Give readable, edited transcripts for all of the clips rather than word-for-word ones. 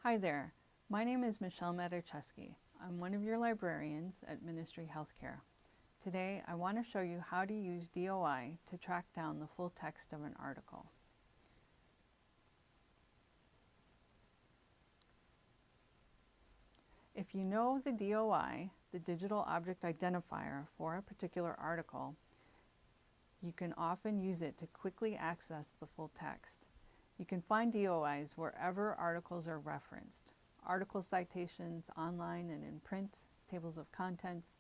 Hi there, my name is Michelle Matuszewski. I'm one of your librarians at Ministry Healthcare. Today I want to show you how to use DOI to track down the full text of an article. If you know the DOI, the digital object identifier for a particular article, you can often use it to quickly access the full text. You can find DOIs wherever articles are referenced. Article citations online and in print, tables of contents,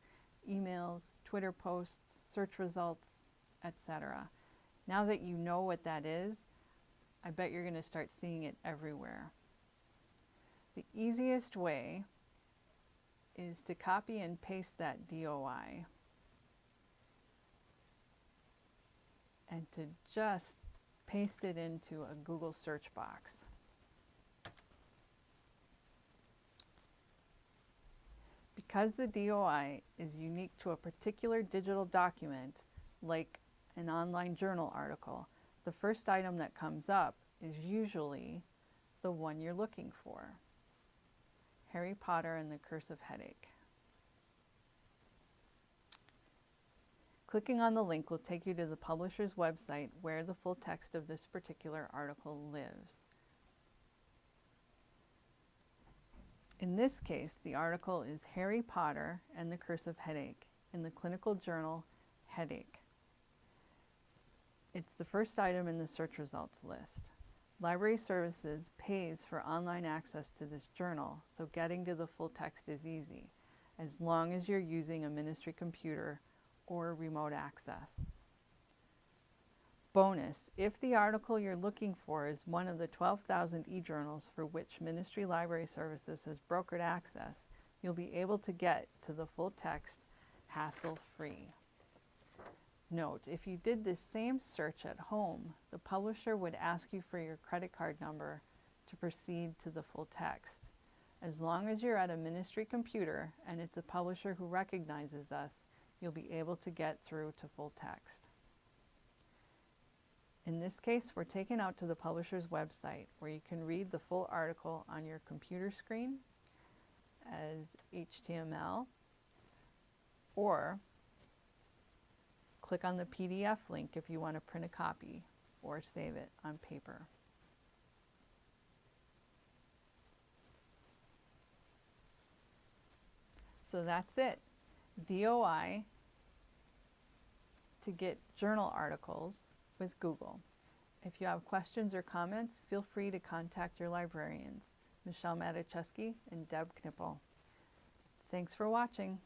emails, Twitter posts, search results, etc. Now that you know what that is, I bet you're going to start seeing it everywhere. The easiest way is to copy and paste that DOI and to just paste it into a Google search box. Because the DOI is unique to a particular digital document, like an online journal article, the first item that comes up is usually the one you're looking for. Harry Potter and the Curse of Headache. Clicking on the link will take you to the publisher's website where the full text of this particular article lives. In this case, the article is Harry Potter and the Curse of Headache in the clinical journal Headache. It's the first item in the search results list. Library Services pays for online access to this journal, so getting to the full text is easy, as long as you're using a ministry computer or remote access. Bonus, if the article you're looking for is one of the 12,000 e-journals for which Ministry Library Services has brokered access, you'll be able to get to the full text hassle-free. Note, if you did this same search at home, the publisher would ask you for your credit card number to proceed to the full text. As long as you're at a ministry computer and it's a publisher who recognizes us, you'll be able to get through to full text. In this case, we're taken out to the publisher's website where you can read the full article on your computer screen as HTML, or click on the PDF link if you want to print a copy or save it on paper. So that's it. DOI to get journal articles with Google. If you have questions or comments, feel free to contact your librarians, Michelle Matuszewski and Deb Knippel. Thanks for watching.